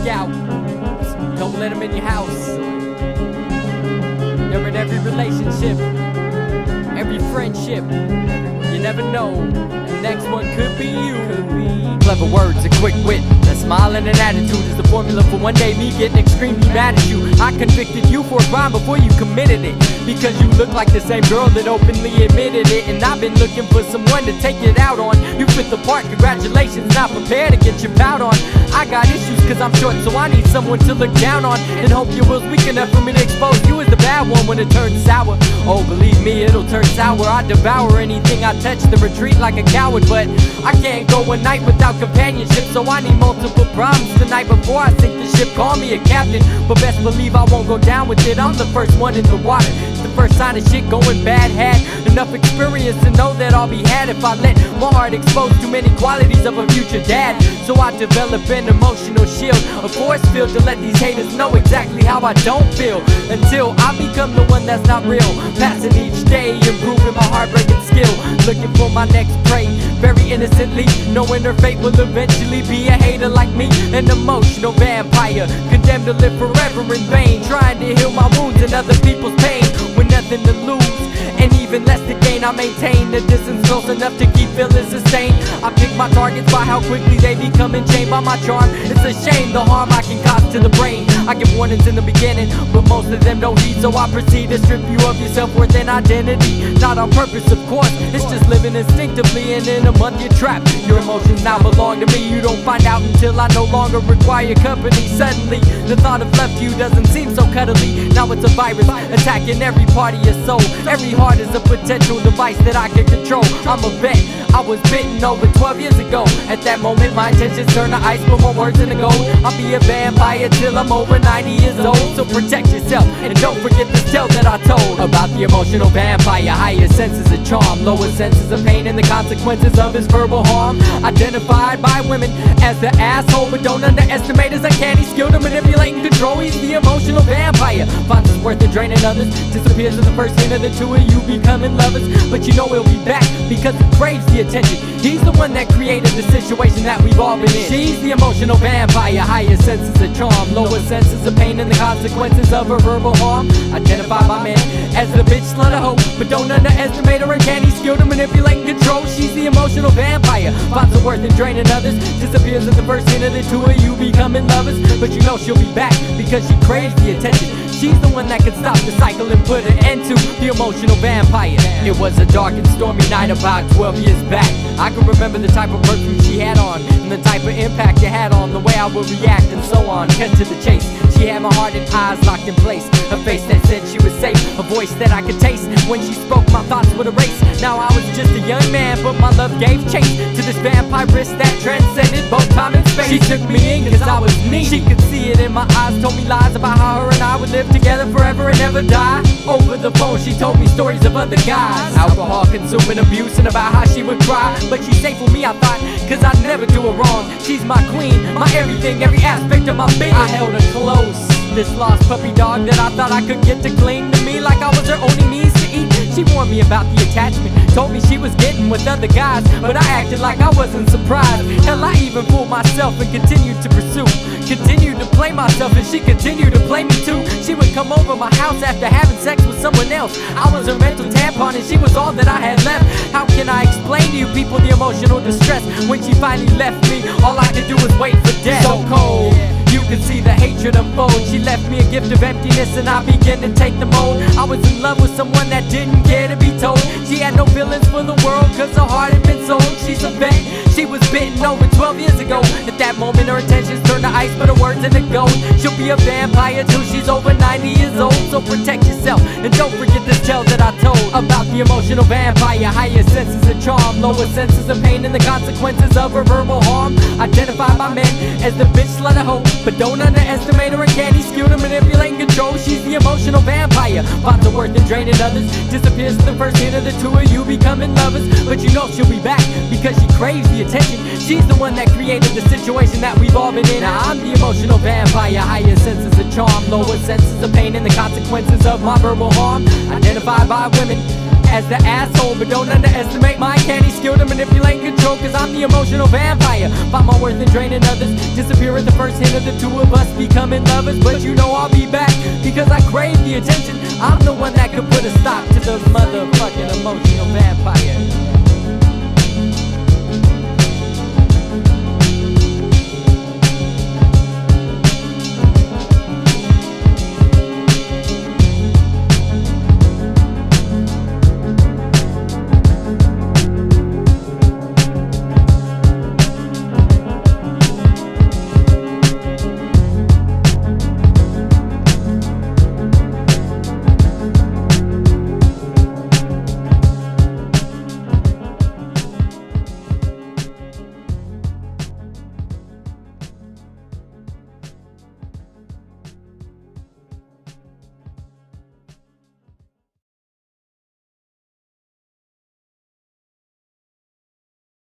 out. Don't let them in your house. They're in every relationship, every friendship. You never know, the next one could be you. Clever words, a quick wit, a smile and an attitude is the formula for one day me getting extremely mad at you. I convicted you for a crime before you committed it, because you look like the same girl that openly admitted it. And I've been looking for someone to take it out on. You fit the part, congratulations, not prepared to get your pout on. I got issues cause I'm short, so I need someone to look down on, and hope your will's weak enough for me to expose you as the bad one when it turns sour. Oh, believe me, it'll turn sour. I devour anything I touch, then retreat like a coward. But I can't go a night without companionship, so I need multiple problems tonight before I sink the ship. Call me a captain, but best believe I won't go down with it. I'm the first one in the water, the first sign of shit going bad. Had enough experience to know that I'll be had if I let my heart expose too many qualities of a future dad. So I develop an emotional shield, a force field, to let these haters know exactly how I don't feel, until I become the one that's not real. Passing each day, improving my heartbreaking skill, looking for my next prey, very innocently, knowing her fate will eventually be a hater like me. An emotional vampire, condemned to live forever in vain, trying to heal my wounds and other people's pain, with nothing to lose and even less to gain. I maintain the distance close enough to keep feeling sustained. I pick my targets by how quickly they become enchained by my charm. It's a shame the harm I can cause to the brain. I give warnings in the beginning, but most of them don't heed, so I proceed to strip you of your self-worth and identity. Not on purpose, of course, it's just living instinctively, and in a month you're trapped. Your emotions now belong to me. You don't find out until I no longer require company. Suddenly, the thought of love you doesn't seem so cuddly. Now it's a virus attacking every part of your soul. Every heart is a potential device that I can control. I'm a vet, I was bitten over 12 years ago. At that moment my intentions turn to ice, put more words in the gold. I'll be a vampire till I'm over 90 years old. So protect yourself and don't forget this tale that I told about the emotional vampire. Higher senses of charm, lower senses of pain, and the consequences of his verbal harm. Identified by women as the asshole, but don't underestimate his uncanny skill to manipulate and control. He's the emotional vampire, finds his worth in draining others, disappears at the first hint of the two of you becoming lovers. But you know he'll be back because he craves the attention. He's the one that created the situation that we've all been in. She's the emotional vampire, higher senses of charm, lower senses of pain, and the consequences of her verbal harm. Identified by men as the bitch slut of hope, but don't underestimate her uncanny skill to manipulate and control. She's the emotional vampire, finds her worth in draining others, disappears at the first hint of the two of you becoming lovers. But you know she'll be back because she craves the attention. She's the one that can stop the cycle and put an end to the emotional vampire. It was a dark and stormy night about 12 years back. I can remember the type of perfume she had on, and the type of impact it had on the way I would react, and so on. Cut to the chase, she had my heart and eyes locked in place, a face that said she was safe, a voice that I could taste. When she spoke, my thoughts would erase. Now I was just a young man, but my love gave chase to this vampiress that transcended both time and space. She took me in cause I was me. She could see it in my eyes, told me lies about how her and I would live together forever and never die. Over the phone she told me stories of other guys, alcohol consuming, abuse, and about how she would cry. But she's safe with me, I thought, cause I never do her wrong. She's my queen, my everything, every aspect of my being. I held her close, this lost puppy dog that I thought I could get to cling to me like I was her only means to eat. She warned me about the attachment, told me she was getting with other guys, but I acted like I wasn't surprised. Hell, I even fooled myself and continued to pursue, continued to play myself, and she continued to play me too. She would come over my house after having sex with someone else. I was her mental tampon and she was all that I had left. How can I explain to you people the emotional distress? When she finally left me, all I could do was wait for death. So cold, you could see the hatred unfold. She left me a gift of emptiness and I began to take the mold. I was in love with someone that didn't care to be told. She had no feelings for the world cause her heart had been sold. She's a vet, she was bitten over 12 years ago. At that moment her intentions turned to ice, but her words into gold. She'll be a vampire till she's over 90 years old. So protect yourself and don't forget this tale that I told about the emotional vampire. Higher senses of charm, lower senses of pain, and the consequences of her verbal harm. Identified by men as the bitch slut of hope, but don't underestimate her uncanny skill to manipulate and control. She's the emotional vampire, finds her worth in draining others, disappears at the first hint of the two of you becoming lovers. But you know she'll be back because she craves the attention. She's the one that created the situation that we've all been in. Now I'm the emotional vampire, higher senses of charm, lower senses of pain, and the consequences of my verbal harm. Identified by women as the asshole, but don't underestimate my uncanny skill to manipulate and control, cause I'm the emotional vampire, find my worth in draining others, disappear at the first hint of the two of us becoming lovers. But you know I'll be back, because I crave the attention. I'm the one that could put a stop to the motherfucking emotional vampire.